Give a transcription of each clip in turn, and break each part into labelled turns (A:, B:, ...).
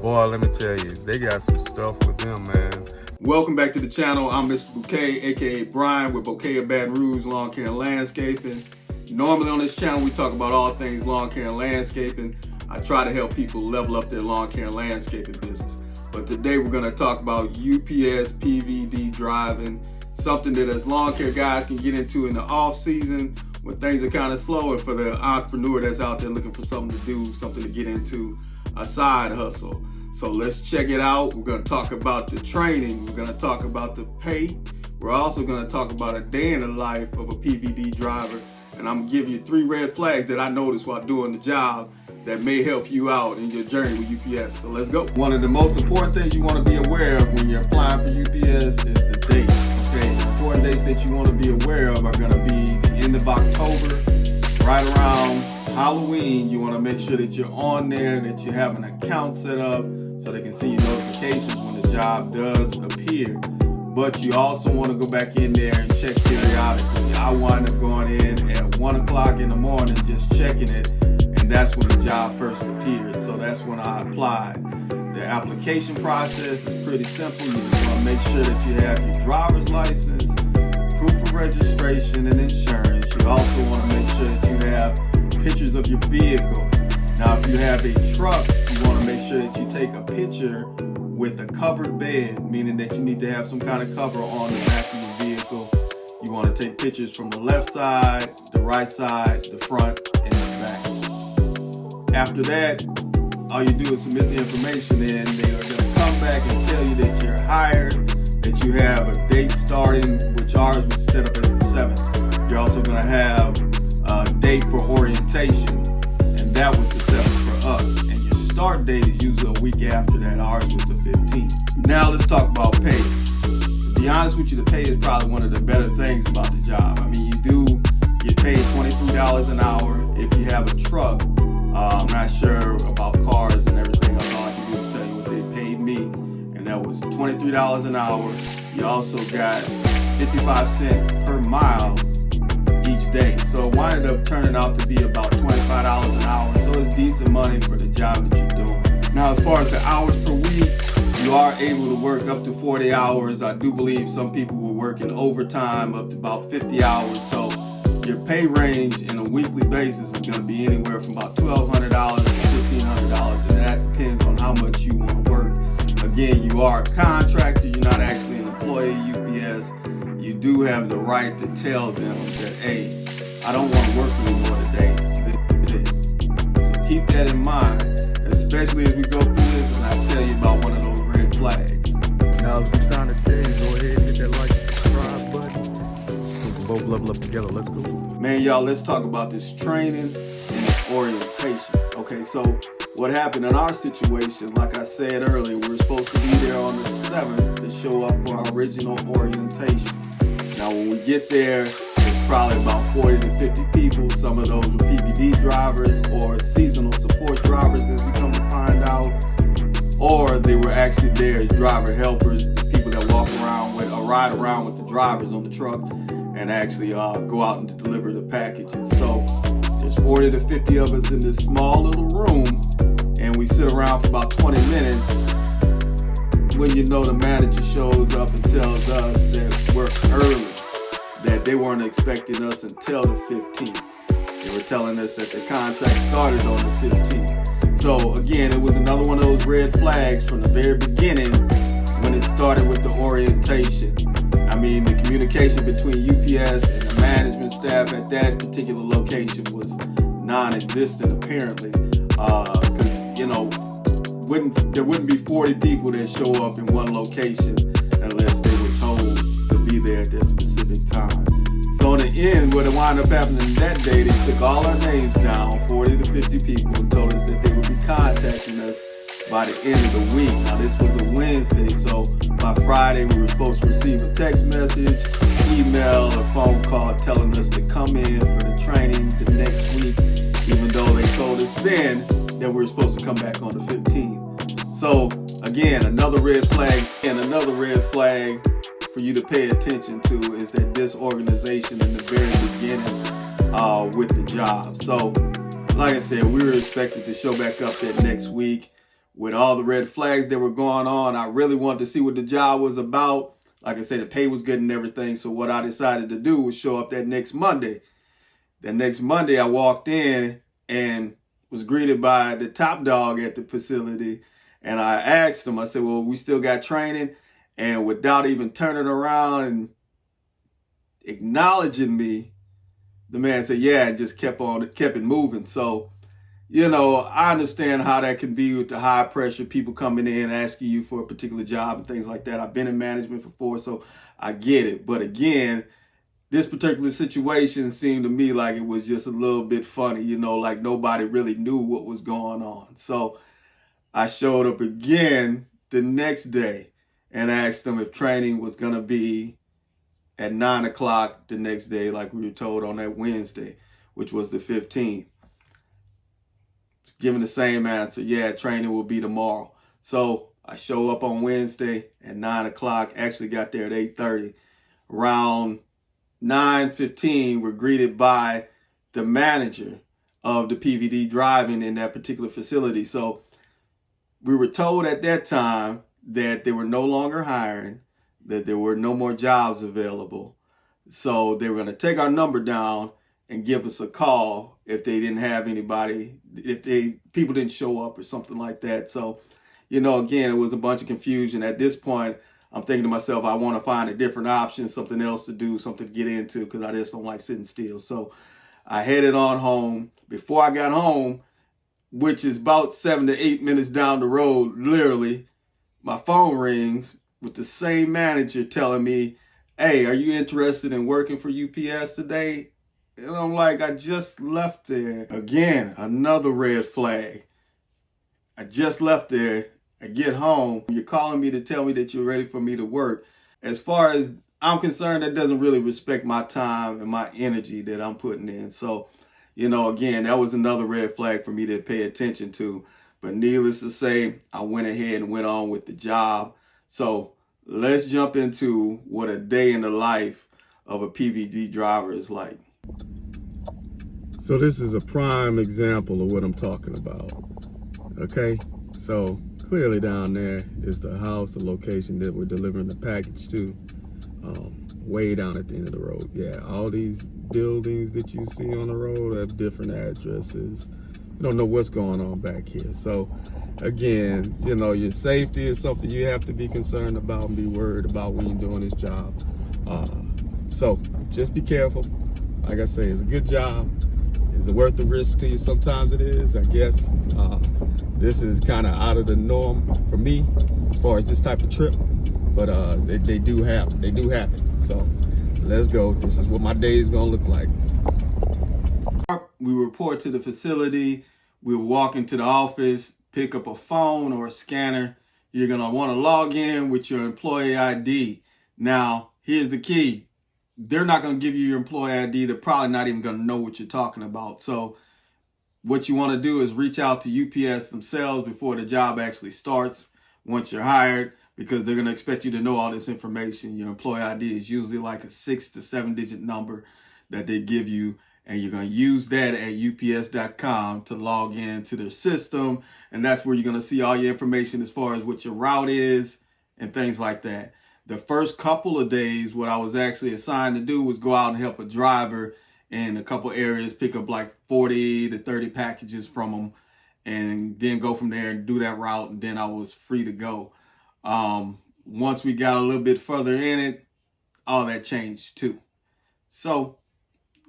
A: Boy, let me tell you, they got some stuff with them, man.
B: Welcome back to the channel. I'm Mr. Bouquet, aka Brian with Bouquet of Baton Rouge Lawn Care and Landscaping. Normally on this channel, we talk about all things lawn care and landscaping. I try to help people level up their lawn care and landscaping business. But today we're gonna talk about UPS PVD driving, something that us lawn care guys can get into in the off season when things are kind of slow, and for the entrepreneur that's out there looking for something to do, something to get into, a side hustle. So let's check it out. We're going to talk about the training. We're going to talk about the pay. We're also going to talk about a day in the life of a PVD driver. And I'm going to give you 3 red flags that I noticed while doing the job that may help you out in your journey with UPS. So let's go. One of the most important things you want to be aware of when you're applying for UPS is the date. Okay, the important dates that you want to be aware of are going to be the end of October, right around Halloween. You want to make sure that you're on there, that you have an account set up so they can see your notifications when the job does appear. But you also want to go back in there and check periodically. I wind up going in at 1 o'clock in the morning just checking it, and that's when the job first appeared. So that's when I applied. The application process is pretty simple. You just want to make sure that you have your driver's license, proof of registration and insurance. You also want to make sure that you have pictures of your vehicle. Now, if you have a truck, you want to make sure that you take a picture with a covered bed, meaning that you need to have some kind of cover on the back of your vehicle. You want to take pictures from the left side, the right side, the front, and the back. After that, all you do is submit the information in. They are going to come back and tell you that you're hired, that you have a date starting, which ours was set up as the 7th. You're also going to have a date for orientation, and that was the 7th for us. And your start date is usually a week after that. Ours was the 15th. Now let's talk about pay. To be honest with you, the pay is probably one of the better things about the job. I mean, you do get paid $23 an hour if you have a truck. I'm not sure about cars and everything else. All I can do is tell you what they paid me, and that was $23 an hour. You also got 55 cents per mile each day. So it winded up turning out to be about $25 an hour. So it's decent money for the job that you're doing. Now, as far as the hours per week, you are able to work up to 40 hours. I do believe some people were working overtime up to about 50 hours. So your pay range in a weekly basis is going to be anywhere from about $1,200 to $1,500, and that depends on how much you want to work. Again, you are a contractor. You're not actually an employee of UPS. You do have the right to tell them that, hey, I don't want to work anymore today. This is it. So keep that in mind, especially as we go through this and I tell you about one of those red flags.
A: Now, as we trying to tell you, go ahead and hit that like and subscribe button. We can both level up together. Let's go.
B: Man, y'all, let's talk about this training and this orientation. Okay, so what happened in our situation, like I said earlier, we were supposed to be there on the 7th to show up for our original orientation. Now, when we get there, it's probably about 40 to 50 people. Some of those were PVD drivers or seasonal support drivers, as we come to find out. Or they were actually there as driver helpers, the people that walk around with or ride around with the drivers on the truck and actually go out and deliver the packages. So there's 40 to 50 of us in this small little room, and we sit around for about 20 minutes when you know the manager shows up and tells us that we're early, that they weren't expecting us until the 15th. They were telling us that the contract started on the 15th. So again, it was another one of those red flags from the very beginning when it started with the orientation. I mean, the communication between UPS and the management staff at that particular location was non-existent, apparently, because, you know, there wouldn't be 40 people that show up in one location unless they were told to be there at their specific times. So in the end, what wound up happening that day, they took all our names down, 40 to 50 people, and told us that they would be contacting us by the end of the week. Now, this was a Wednesday, so by Friday we were supposed to receive a text message, email, or phone call telling us to come in for the training the next week, even though they told us then that we were supposed to come back on the 15th. So again, another red flag, and another red flag for you to pay attention to is that disorganization in the very beginning with the job. So like I said, we were expected to show back up that next week. with all the red flags that were going on. I really wanted to see what the job was about. Like I said, the pay was good and everything. So what I decided to do was show up that next Monday. That next Monday, I walked in and was greeted by the top dog at the facility. And I asked him, I said, well, we still got training? And without even turning around and acknowledging me, the man said, yeah, and just kept it moving. So, you know, I understand how that can be with the high pressure, people coming in asking you for a particular job and things like that. I've been in management before, so I get it. But again, this particular situation seemed to me like it was just a little bit funny, you know, like nobody really knew what was going on. So I showed up again the next day and asked them if training was going to be at 9 o'clock the next day, like we were told on that Wednesday, which was the 15th. Given the same answer, yeah, training will be tomorrow. So I show up on Wednesday at 9 o'clock, actually got there at 8:30. Around 9:15, we're greeted by the manager of the PVD driving in that particular facility. So we were told at that time that they were no longer hiring, that there were no more jobs available. So they were going to take our number down and give us a call if they didn't have anybody, if people didn't show up or something like that. So, you know, again, it was a bunch of confusion. At this point, I'm thinking to myself, I want to find a different option, something else to do, something to get into, because I just don't like sitting still. So I headed on home. Before I got home, which is about 7 to 8 minutes down the road, literally, my phone rings with the same manager telling me, hey, are you interested in working for UPS today? And I'm like, I just left there. Again, another red flag. I just left there. I get home. You're calling me to tell me that you're ready for me to work. As far as I'm concerned, that doesn't really respect my time and my energy that I'm putting in. So, you know, again, that was another red flag for me to pay attention to. But needless to say, I went ahead and went on with the job. So let's jump into what a day in the life of a PVD driver is like. So this is a prime example of what I'm talking about. Okay, so clearly down there is the house, the location that we're delivering the package to, way down at the end of the road. Yeah, all these buildings that you see on the road have different addresses. You don't know what's going on back here. So again, you know, your safety is something you have to be concerned about and be worried about when you're doing this job. So just be careful. Like I say, it's a good job. Is it worth the risk to you? Sometimes it is, I guess. This is kind of out of the norm for me as far as this type of trip, but they do happen. So let's go. This is what my day is gonna look like. We report to the facility. We walk into the office, pick up a phone or a scanner. You're gonna want to log in with your employee ID. Now, here's the key. They're not going to give you your employee ID. They're probably not even going to know what you're talking about. So what you want to do is reach out to UPS themselves before the job actually starts, once you're hired, because they're going to expect you to know all this information. Your employee ID is usually like a 6 to 7 digit number that they give you, and you're going to use that at ups.com to log into their system. And that's where you're going to see all your information as far as what your route is and things like that. The first couple of days, what I was actually assigned to do was go out and help a driver in a couple areas, pick up like 40 to 30 packages from them, and then go from there and do that route. And then I was free to go. Once we got a little bit further in it, all that changed too. So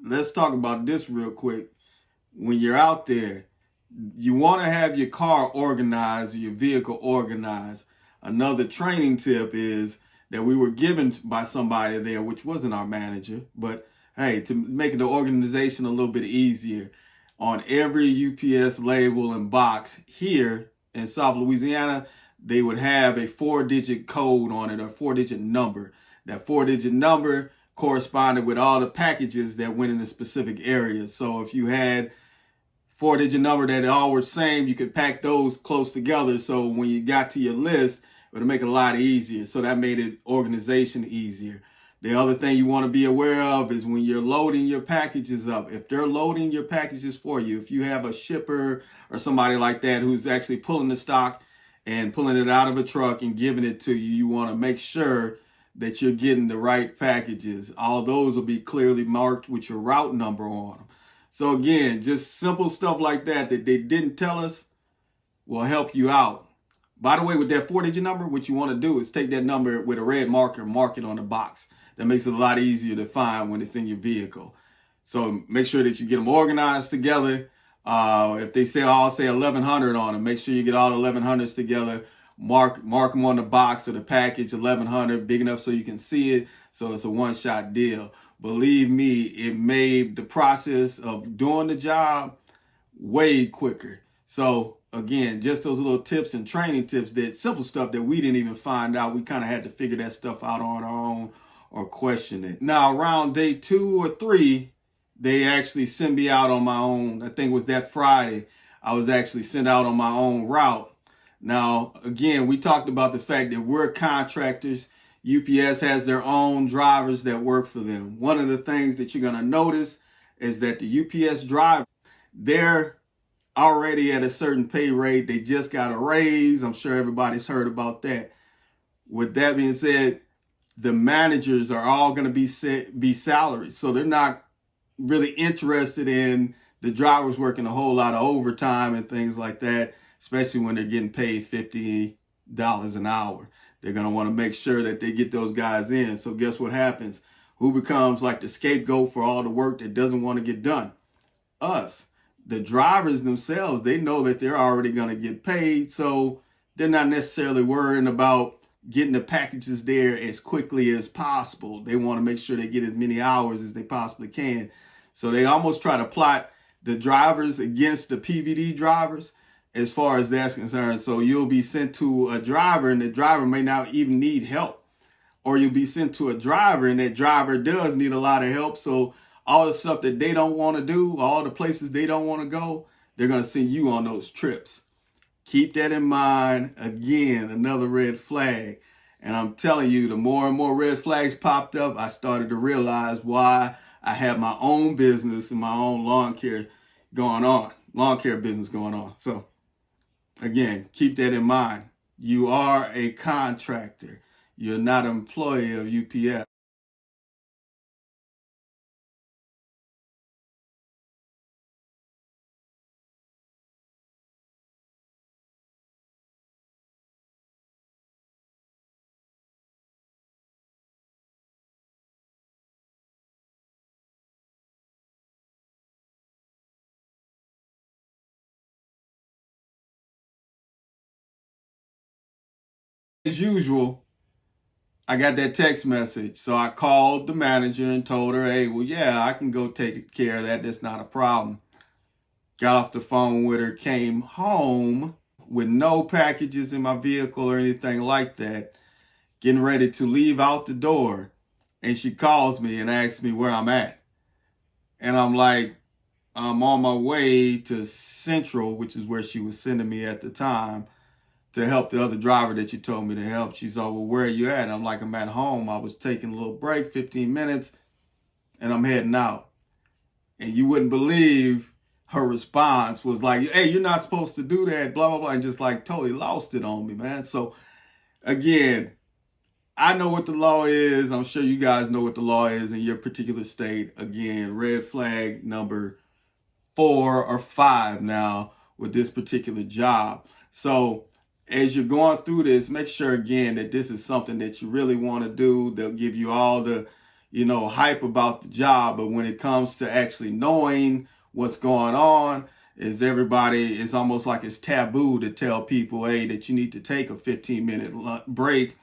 B: let's talk about this real quick. When you're out there, you want to have your car organized or your vehicle organized. Another training tip is that we were given by somebody there, which wasn't our manager, but hey, to make the organization a little bit easier, on every UPS label and box here in South Louisiana, they would have a 4-digit code on it, or 4-digit number. That 4-digit number corresponded with all the packages that went in the specific areas. So if you had 4-digit number that all were the same, you could pack those close together. So when you got to your list, it would make it a lot easier. So that made it organization easier. The other thing you want to be aware of is when you're loading your packages up, if they're loading your packages for you, if you have a shipper or somebody like that who's actually pulling the stock, and pulling it out of a truck and giving it to you. You want to make sure that you're getting the right packages. All those will be clearly marked with your route number on them. So again, just simple stuff like that that they didn't tell us will help you out. By the way, with that 4-digit number, what you want to do is take that number with a red marker and mark it on the box. That makes it a lot easier to find when it's in your vehicle. So make sure that you get them organized together. If they say, I'll say 1100 on them, make sure you get all the 1100s together. Mark them on the box or the package, 1100, big enough so you can see it. So it's a one-shot deal. Believe me, it made the process of doing the job way quicker. So again, just those little tips and training tips, that simple stuff that we didn't even find out. We kind of had to figure that stuff out on our own or question it. Now around day 2 or 3, they actually sent me out on my own. I think it was that Friday. I was actually sent out on my own route. Now, again, we talked about the fact that we're contractors. UPS has their own drivers that work for them. One of the things that you're going to notice is that the UPS driver, they're already at a certain pay rate. They just got a raise. I'm sure everybody's heard about that. With that being said, the managers are all going to be salaried. So they're not really interested in the drivers working a whole lot of overtime and things like that, especially when they're getting paid $50 an hour. They're going to want to make sure that they get those guys in. So guess what happens? Who becomes like the scapegoat for all the work that doesn't want to get done? Us. The drivers themselves, they know that they're already going to get paid. So they're not necessarily worrying about getting the packages there as quickly as possible. They want to make sure they get as many hours as they possibly can. So they almost try to plot the drivers against the PVD drivers as far as that's concerned. So you'll be sent to a driver and the driver may not even need help. Or you'll be sent to a driver and that driver does need a lot of help. So all the stuff that they don't want to do, all the places they don't want to go, they're going to send you on those trips. Keep that in mind. Again, another red flag. And I'm telling you, the more and more red flags popped up, I started to realize why I have my own business and my own lawn care business going on. So again, keep that in mind. You are a contractor. You're not an employee of UPS. As usual, I got that text message. So I called the manager and told her, hey, well, yeah, I can go take care of that. That's not a problem. Got off the phone with her, came home with no packages in my vehicle or anything like that, getting ready to leave out the door. And she calls me and asks me where I'm at. And I'm like, I'm on my way to Central, which is where she was sending me at the time, to help the other driver that you told me to help. She's like, well, where are you at? I'm like, I'm at home. I was taking a little break, 15 minutes, and I'm heading out. And you wouldn't believe her response was like, hey, you're not supposed to do that, blah, blah, blah, and just like totally lost it on me, man. So again, I know what the law is. I'm sure you guys know what the law is in your particular state. Again, red flag number 4 or 5 now with this particular job. So as you're going through this, make sure again that this is something that you really want to do. They'll give you all the, hype about the job. But when it comes to actually knowing what's going on, it's almost like it's taboo to tell people, hey, that you need to take a 15-minute break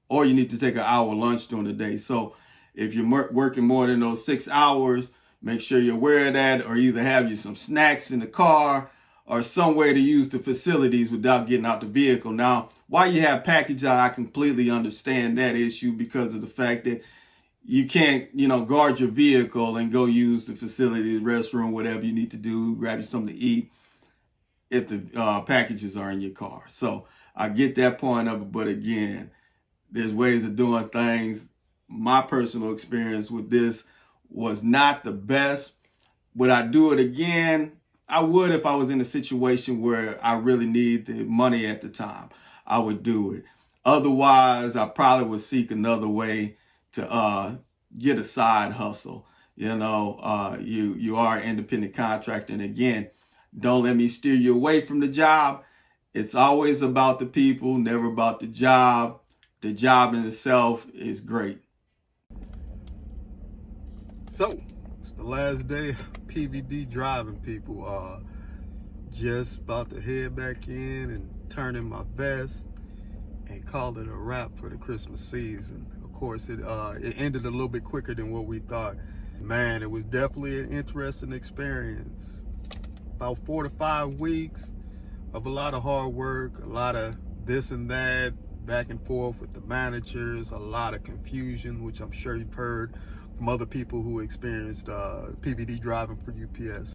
B: or you need to take an hour lunch during the day. So if you're working more than those 6 hours, make sure you're aware of that, or either have you some snacks in the car or some way to use the facilities without getting out the vehicle. Now, while you have package out, I completely understand that issue because of the fact that you can't, guard your vehicle and go use the facility, the restroom, whatever you need to do, grab you something to eat if the packages are in your car. So I get that point of it, but again, there's ways of doing things. My personal experience with this was not the best. Would I do it again? I would if I was in a situation where I really need the money at the time. I would do it. Otherwise, I probably would seek another way to get a side hustle. You know, you are an independent contractor. And again, don't let me steer you away from the job. It's always about the people, never about the job. The job in itself is great.
A: So, it's the last day of PBD driving, people. Just about to head back in and turn in my vest and call it a wrap for the Christmas season. Of course, it ended a little bit quicker than what we thought. Man, it was definitely an interesting experience. About 4 to 5 weeks of a lot of hard work, a lot of this and that, back and forth with the managers, a lot of confusion, which I'm sure you've heard from other people who experienced PBD driving for UPS.